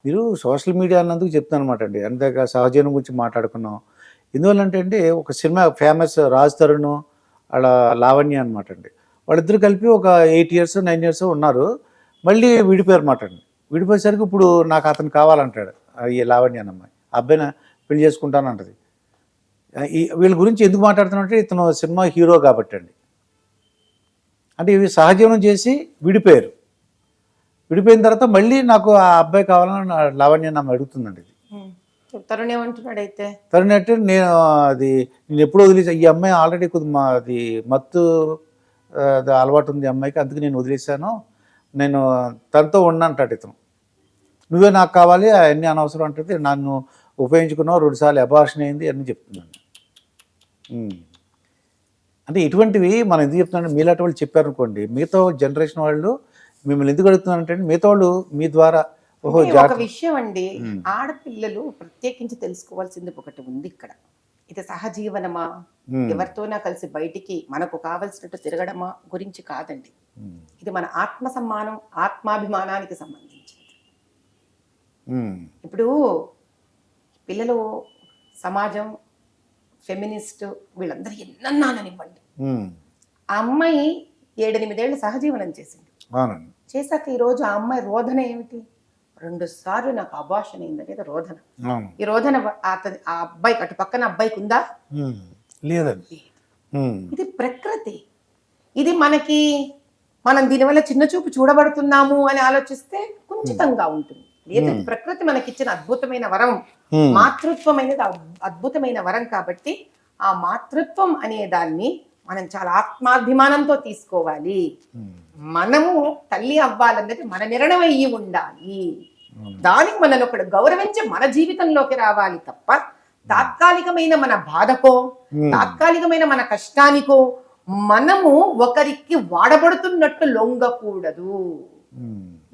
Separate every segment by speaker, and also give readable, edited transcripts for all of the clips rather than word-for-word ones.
Speaker 1: మీరు social media అన్నందుకు చెప్తాననమాట అండి. అందాక సహజీవనం గురించి మాట్లాడుకున్నాం. ఎందువల్లంటే అండి, ఒక సినిమా ఫేమస్ 'రాజ్ తరుణ్' ఆళ్ళ లావణ్య అనమాట అండి. వాళ్ళిద్దరూ కలిపి ఒక 8 ఇయర్స్, 9 ఇయర్స్ ఉన్నారు. మళ్ళీ విడిపోయారన్నమాట అండి. విడిపోయేసరికి ఇప్పుడు నాకు అతను కావాలంటాడు. ఈ లావణ్య అనే అమ్మాయి. ఆ అబ్బాయిని పెళ్లి చేసుకుంటానంటది. వీళ్ళ గురించి ఎందుకు మాట్లాడుతున్నానంటే ఇతను సినిమా హీరో కాబట్టండి. అంటే ఇవి సహజీవనం చేసి విడిపోయారు. విడిపోయిన తర్వాత మళ్ళీ నాకు ఆ అబ్బాయి కావాలని లావణ్య నన్ను అడుగుతుందండి. ఇది
Speaker 2: తరుణ్ ఏమంటున్నాడైతే
Speaker 1: తరుణ్ అంటే నేను ఎప్పుడు వదిలేసా, ఈ అమ్మాయి ఆల్రెడీ కొద్ది అది మత్తు అలవాటు ఉంది అమ్మాయికి, అందుకు నేను వదిలేశాను, నేను తనతో అంటాడు ఇతను. నువ్వే నాకు కావాలి, అవన్నీ అనవసరం అంటుంది, నన్ను ఉపయోగించుకున్నావు, 2 సార్లు అబార్షన్ అయింది అని చెప్తున్నాను. అంటే ఇటువంటివి మనం ఎందుకు చెప్తున్నాం, మీలాంటి వాళ్ళు చెప్పారనుకోండి, మిగతా జనరేషన్ వాళ్ళు మిమ్మల్ని ఎందుకు అడుగుతున్నారంటే మిగతా వాళ్ళు మీ ద్వారా
Speaker 2: ఒక విషయం అండి, ఆడపిల్లలు ప్రత్యేకించి తెలుసుకోవాల్సింది ఒకటి ఉంది ఇక్కడ. ఇది సహజీవనమా, ఎవరితోనా కలిసి బయటికి మనకు కావలసినట్టు తిరగడమా గురించి కాదండి. ఇది మన ఆత్మ సమ్మానం, ఆత్మాభిమానానికి సంబంధించింది. ఇప్పుడు పిల్లలు, సమాజం, ఫెమినిస్ట్ వీళ్ళందరూ ఎన్నన్నాననివ్వండి, ఆ అమ్మాయి 7-8 ఏళ్ళు సహజీవనం చేసింది. చేశాక ఈరోజు ఆ అమ్మాయి రోధన ఏమిటి? 2 సార్లు నాకు అబార్షన్ అయిందనేది రోధన. ఈ రోధన ఆ అబ్బాయికి, అటు పక్కన అబ్బాయికి ఉందా?
Speaker 1: లేదండి.
Speaker 2: ఇది ప్రకృతి. ఇది మనం దీనివల్ల చిన్న చూపు చూడబడుతున్నాము అని ఆలోచిస్తే కుంచితంగా ఉంటుంది. లేదు, ప్రకృతి మనకిచ్చిన అద్భుతమైన వరం. మాతృత్వం అనేది అద్భుతమైన వరం కాబట్టి ఆ మాతృత్వం అనే దాన్ని మనం చాలా ఆత్మాభిమానంతో తీసుకోవాలి. మనము తల్లి అవ్వాలన్నది మన నిర్ణయం అయ్యి ఉండాలి. దానికి మనల్ని ఒకడు గౌరవించి మన జీవితంలోకి రావాలి తప్ప తాత్కాలికమైన మన బాధకో, తాత్కాలికమైన మన కష్టానికో మనము ఒకరికి వాడబడుతున్నట్టు లొంగకూడదు.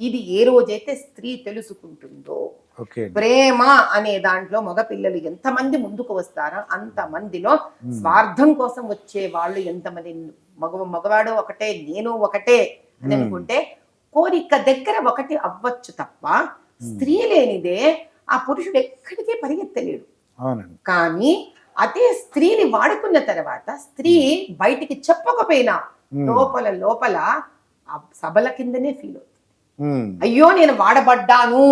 Speaker 2: ఇది ఏ రోజైతే స్త్రీ తెలుసుకుంటుందో, ప్రేమ అనే దాంట్లో మగపిల్లలు ఎంతమంది ముందుకు వస్తారో అంతమందిలో స్వార్థం కోసం వచ్చే వాళ్ళు ఎంతమంది, మగవాడు ఒకటే, నేను ఒకటే అని అనుకుంటే కోరిక దగ్గర ఒకటి అవ్వచ్చు తప్ప స్త్రీ లేనిదే ఆ పురుషుడు ఎక్కడికి పరిగెత్తలేడు. కానీ అదే స్త్రీని వాడుకున్న తర్వాత స్త్రీ బయటికి చెప్పకపోయినా లోపల సబల కిందనే ఫీల్ అవుతుంది. అయ్యో నేను వాడబడ్డాను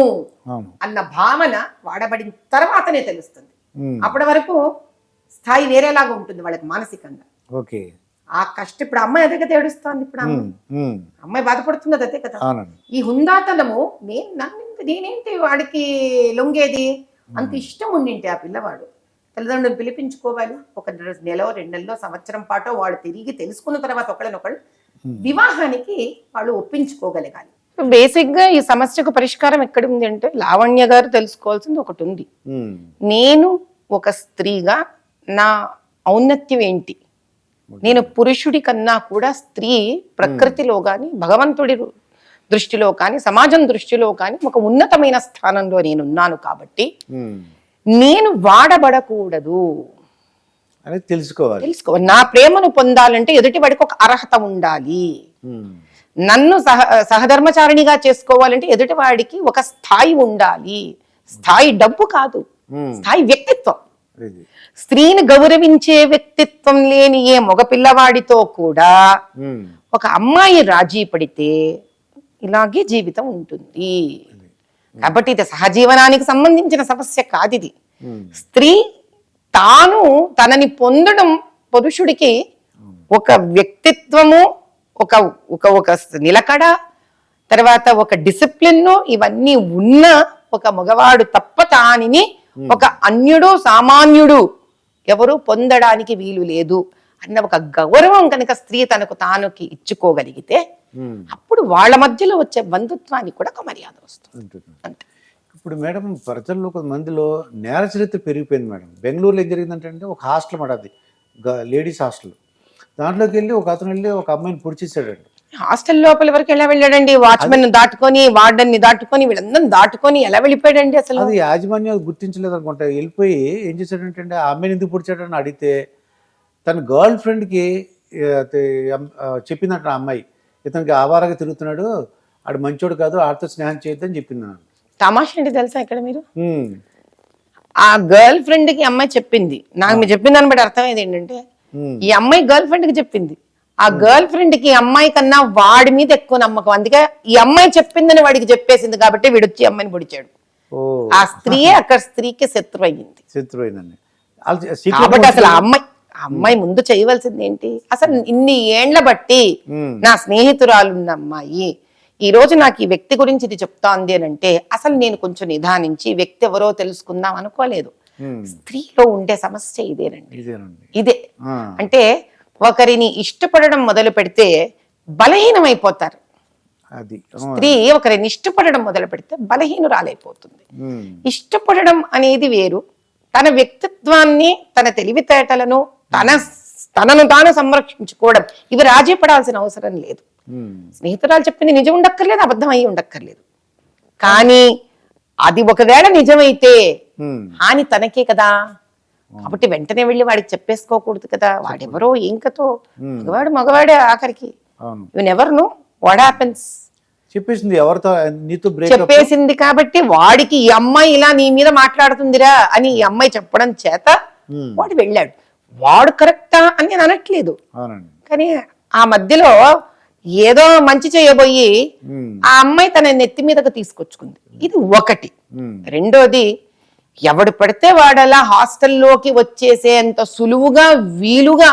Speaker 2: అన్న భావన వాడబడిన తర్వాతనే తెలుస్తుంది. అప్పటి వరకు స్థాయి వేరేలాగా ఉంటుంది వాళ్ళకి మానసికంగా. ఆ కష్టం ఇప్పుడు అమ్మాయి అదే కదా ఏడుస్తోంది. ఇప్పుడు అమ్మాయి బాధపడుతున్నది అదే కదా. ఈ హుందాతనము నేనేంటి వాడికి లొంగేది, అంత ఇష్టం ఉండింటే ఆ పిల్లవాడు తల్లిదండ్రులు పిలిపించుకోవాలి. 1 నెల 2 నెలలో సంవత్సరం పాటు వాళ్ళు తిరిగి తెలుసుకున్న తర్వాత ఒకళ్ళనొకళ్ళు వివాహానికి వాళ్ళు ఒప్పించుకోగలగాలి. బేసిక్ గా ఈ సమస్యకు పరిష్కారం ఎక్కడ ఉంది అంటే, లావణ్య గారు తెలుసుకోవాల్సింది ఒకటి ఉంది. నేను ఒక స్త్రీగా నా ఔన్నత్యం ఏంటి? నేను పురుషుడి కన్నా కూడా స్త్రీ ప్రకృతిలో కానీ, భగవంతుడి దృష్టిలో కానీ, సమాజం దృష్టిలో కానీ ఒక ఉన్నతమైన స్థానంలో నేనున్నాను కాబట్టి నేను వాడబడకూడదు
Speaker 1: అని తెలుసుకోవాలి.
Speaker 2: నా ప్రేమను పొందాలంటే ఎదుటివాడికి ఒక అర్హత ఉండాలి. నన్ను సహధర్మచారిణిగా చేసుకోవాలంటే ఎదుటివాడికి ఒక స్థాయి ఉండాలి. స్థాయి డబ్బు కాదు, స్థాయి వ్యక్తిత్వం. స్త్రీని గౌరవించే వ్యక్తిత్వం లేని ఏ మగపిల్లవాడితో కూడా ఒక అమ్మాయి రాజీ పడితే ఇలాగే జీవితం ఉంటుంది. కాబట్టి ఇది సహజీవనానికి సంబంధించిన సమస్య కాదు. ఇది స్త్రీ తనని పొందడం, పురుషుడికి ఒక వ్యక్తిత్వము, ఒక నిలకడ, తర్వాత ఒక డిసిప్లిన్, ఇవన్నీ ఉన్న ఒక మగవాడు తప్ప తానిని ఒక అన్యుడు, సామాన్యుడు ఎవరు పొందడానికి వీలు లేదు అన్న ఒక గౌరవం కనుక స్త్రీ తనకు తానుకి ఇచ్చుకోగలిగితే అప్పుడు వాళ్ళ మధ్యలో వచ్చే బంధుత్వానికి కూడా ఒక మర్యాద వస్తుంది. అంతే.
Speaker 1: ఇప్పుడు మేడం, ప్రజల్లో కొంతమందిలో నేర చరిత్ర పెరిగిపోయింది మేడం. బెంగళూరులో ఏం జరిగిందంటే ఒక హాస్టల్ మాట, అది లేడీస్ హాస్టల్. దాంట్లోకి వెళ్ళి ఒక అతను వెళ్ళి ఒక అమ్మాయిని పొడిచేసాడండి.
Speaker 2: హాస్టల్ లోపల వరకు ఎలా వెళ్ళాడండి? వాచ్మెన్ దాటుకొని, వార్డెన్ ని దాటుకొని, వీళ్ళందరినీ దాటుకొని ఎలా వెళ్ళిపోయాడండి? అసలు
Speaker 1: అది యాజమాన్యం గుర్తించలేదు అనుకుంటా. వెళ్ళిపోయి ఏం చేశాడంటే ఆ అమ్మాయిని ఎందుకు పొడిచాడని అడిగితే తన గర్ల్ ఫ్రెండ్కి చెప్పిందంట ఆ అమ్మాయి, ఇతనికి ఆవారగా తిరుగుతున్నాడు, ఆడు మంచోడు కాదు, ఆడితో స్నేహం చేయొద్దని చెప్పింది.
Speaker 2: తమాషా ఏంటి తెలుసా ఇక్కడ మీరు,
Speaker 1: ఉమ్,
Speaker 2: ఆ గర్ల్ ఫ్రెండ్ కి అమ్మాయి చెప్పింది, నాకు మీరు చెప్పిన దాన్ని బట్టి అర్థమైంది ఏంటంటే
Speaker 1: ఉమ్,
Speaker 2: ఈ అమ్మాయి గర్ల్ ఫ్రెండ్ కి చెప్పింది, ఆ గర్ల్ ఫ్రెండ్ కి అమ్మాయి కన్నా వాడి మీద ఎక్కువ నమ్మకం, అందుకే ఈ అమ్మాయి చెప్పిందని వాడికి చెప్పేసింది కాబట్టి వీడొచ్చి అమ్మాయిని పొడిచాడు.
Speaker 1: ఓ
Speaker 2: ఆ స్త్రీయే అక్కడ స్త్రీకి శత్రు అయ్యింది.
Speaker 1: శత్రువైందండి. వాళ్ళు secret
Speaker 2: కాబట్టి అసలు ఆ
Speaker 1: ఉంచుకొని-
Speaker 2: అమ్మాయి ముందు చేయవలసింది ఏంటి, అసలు ఇన్ని ఏండ్ల బట్టి
Speaker 1: ఉమ్,
Speaker 2: నా స్నేహితురాలున్న అమ్మాయి ఈ రోజు నాకు ఈ వ్యక్తి గురించి ఇది చెప్తాంది అని అంటే అసలు నేను కొంచెం నిదానించి ఈ వ్యక్తి ఎవరో తెలుసుకుందాం అనుకోలేదు.
Speaker 1: ఉమ్,
Speaker 2: స్త్రీలో ఉండే సమస్య ఇదేనండి,
Speaker 1: ఇదేనండి.
Speaker 2: ఇదే.
Speaker 1: ఆ,
Speaker 2: అంటే ఒకరిని ఇష్టపడడం మొదలు పెడితే బలహీనమైపోతారు.
Speaker 1: అది
Speaker 2: స్త్రీ ఒకరిని ఇష్టపడడం మొదలు పెడితే బలహీనురాలైపోతుంది.
Speaker 1: ఉమ్,
Speaker 2: ఇష్టపడడం అనేది వేరు, తన వ్యక్తిత్వాన్ని, తన తెలివితేటలను, తనను తాను సంరక్షించుకోవడం, ఇవి రాజీ పడాల్సిన అవసరం లేదు.
Speaker 1: ఉమ్,
Speaker 2: స్నేహితురాలు చెప్పింది నిజం ఉండక్కర్లేదు, అబద్ధం అయి ఉండక్కర్లేదు. కానీ అది ఒకవేళ నిజమైతే
Speaker 1: ఉమ్,
Speaker 2: హాని తనకే కదా. కాబట్టి వెంటనే వెళ్ళి వాడికి చెప్పేసుకోకూడదు కదా, వాడెవరో ఇంకతో, మగవాడే ఆఖరికి.
Speaker 1: అవును,
Speaker 2: you never know what happens.
Speaker 1: చెప్పేసింది ఎవరితో నీతో బ్రేక్
Speaker 2: చెప్పేసింది కాబట్టి వాడికి ఈ అమ్మాయి ఇలా నీ మీద మాట్లాడుతుందిరా అని ఈ అమ్మాయి చెప్పడం చేత వాడు వెళ్ళాడు. వాడు కరెక్టా అని నేను అనట్లేదు,
Speaker 1: అవునండి.
Speaker 2: కానీ ఆ మధ్యలో ఏదో మంచి చేయబోయి
Speaker 1: ఉమ్,
Speaker 2: ఆ అమ్మాయి తన నెత్తి మీదకు తీసుకొచ్చుకుంది. ఇది ఒకటి.
Speaker 1: ఉమ్,
Speaker 2: రెండోది, ఎవడు పడితే వాడలా హాస్టల్లోకి వచ్చేసేంత సులువుగా వీలుగా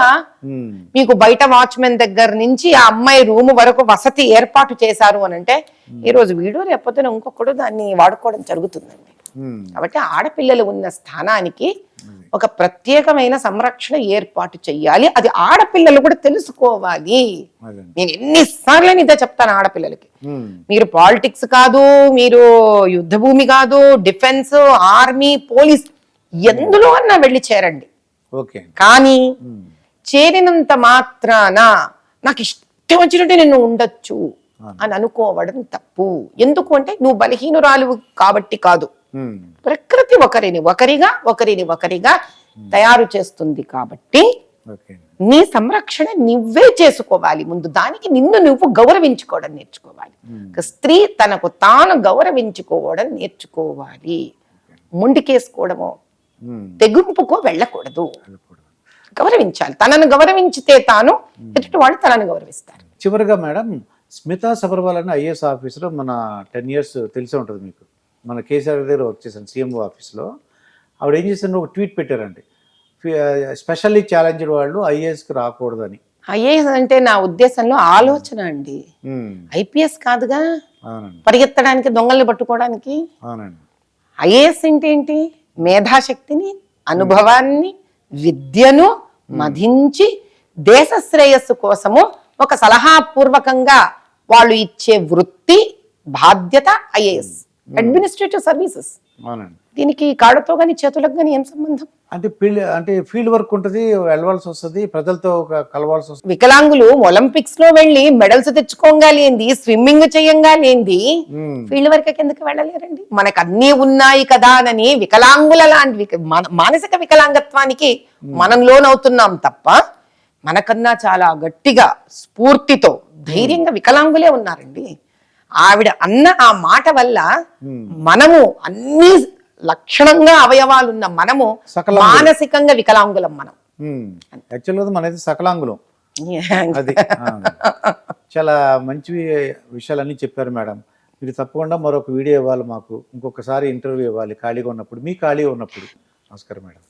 Speaker 1: ఉమ్,
Speaker 2: మీకు బయట వాచ్మెన్ దగ్గర నుంచి ఆ అమ్మాయి రూమ్ వరకు వసతి ఏర్పాటు చేశారు అని అంటే ఈ రోజు వీడు రేపొద్దున ఇంకొకడు దాన్ని వాడుకోవడం జరుగుతుందండి.
Speaker 1: ఉమ్,
Speaker 2: కాబట్టి ఆడపిల్లలు ఉన్న స్థానానికి ఒక ప్రత్యేకమైన సంరక్షణ ఏర్పాటు చెయ్యాలి. అది ఆడపిల్లలు కూడా తెలుసుకోవాలి.
Speaker 1: అదండి.
Speaker 2: నేను ఎన్నిసార్లు ఇదే చెప్తాను ఆడపిల్లలకి,
Speaker 1: ఉమ్,
Speaker 2: మీరు పాలిటిక్స్ కాదు, మీరు యుద్ధ భూమి కాదు, డిఫెన్స్, ఆర్మీ, పోలీస్ ఎందులో అన్నా వెళ్ళి చేరండి.
Speaker 1: ఓకే.
Speaker 2: కానీ
Speaker 1: ఉమ్,
Speaker 2: చేరినంత మాత్రాన నాకు ఇష్టం వచ్చినట్టు నేను ఉండొచ్చు అని అనుకోవడం తప్పు. ఎందుకు అంటే నువ్వు బలహీనురాలు కాబట్టి కాదు,
Speaker 1: ఉమ్,
Speaker 2: ప్రకృతి ఒకరిని ఒకరిగా తయారు చేస్తుంది. కాబట్టి
Speaker 1: ఓకే.
Speaker 2: నీ సంరక్షణ నువ్వే చేసుకోవాలి. ముందు దానికి నిన్ను నువ్వు గౌరవించుకోవడం నేర్చుకోవాలి. ఒక స్త్రీ తనకు తాను గౌరవించుకోవడం నేర్చుకోవాలి. ముండికేసుకోవడమో
Speaker 1: ఉమ్,
Speaker 2: తెగింపుకో వెళ్ళకూడదు,
Speaker 1: వెళ్ళకూడదు.
Speaker 2: గౌరవించాలి. తనను గౌరవించితే తాను ఎదుటివాడు తనను గౌరవిస్తారు.
Speaker 1: చివరిగా మేడం, స్మితా సబర్వాల్ అని ఐఏఎస్ ఆఫీసర్, మన 10 years తెలిసే ఉంటుంది మీకు, మన కేసీఆర్ దగ్గర వర్క్ చేశాను సీఎంఓ ఆఫీస్లో. ఆవిడ ఏం చేశారు, ఒక ట్వీట్ పెట్టారండి, స్పెషల్లీ ఛాలెంజ్డ్ వాళ్ళు ఐఏఎస్కి రాకూడదని.
Speaker 2: ఐఏఎస్ అంటే నా ఉద్దేశంలో ఆలోచన అండి,
Speaker 1: ఉమ్,
Speaker 2: ఐపీఎస్ కాదుగా
Speaker 1: అవునండి,
Speaker 2: పరిగెత్తడానికి, దొంగల్ని పట్టుకోవడానికి.
Speaker 1: అవునండి.
Speaker 2: ఐఏఎస్ అంటే ఏంటి, మేధాశక్తిని, అనుభవాన్ని, విద్యను మధించి దేశ శ్రేయస్సు కోసము ఒక సలహాపూర్వకంగా వాళ్ళు ఇచ్చే వృత్తి, బాధ్యత ఐఏఎస్, అడ్మినిస్ట్రేటివ్ సర్వీసెస్.
Speaker 1: అవునండి.
Speaker 2: దీనికి కాళ్ళతో గాని చేతులకు గాని ఏం సంబంధం?
Speaker 1: అంటే ఫీల్డ్ వర్క్ ఉంటుంది, వెళ్ళవలసి వస్తుంది, ప్రజలతో కలవాల్సి వస్తుంది.
Speaker 2: వికలాంగులు ఒలింపిక్స్ లో వెళ్ళి మెడల్స్ తెచ్చుకోగలేంది, స్విమ్మింగ్ చేయంగాలేంది, ఫీల్డ్ వర్క్ కిందకి వెళ్ళలేరండి. మనకు అన్నీ ఉన్నాయి కదా అని వికలాంగుల లాంటి మానసిక వికలాంగత్వానికి మనం లోనవుతున్నాం తప్ప మనకన్నా చాలా గట్టిగా, స్ఫూర్తితో, ధైర్యంగా వికలాంగులే ఉన్నారండి. ఆవిడ అన్న ఆ మాట వల్ల మనము అన్ని లక్షణంగా అవయవాలున్న మనము మానసికంగా వికలాంగులం. మనం
Speaker 1: యాక్చువల్గా మనది సకలాంగులం. అది చాలా మంచి విషయాలన్నీ చెప్పారు మేడం. మీరు తప్పకుండా మరొక వీడియో ఇవ్వాలి మాకు, ఇంకొకసారి ఇంటర్వ్యూ ఇవ్వాలి ఖాళీగా ఉన్నప్పుడు, మీ ఖాళీగా ఉన్నప్పుడు. నమస్కారం మేడం.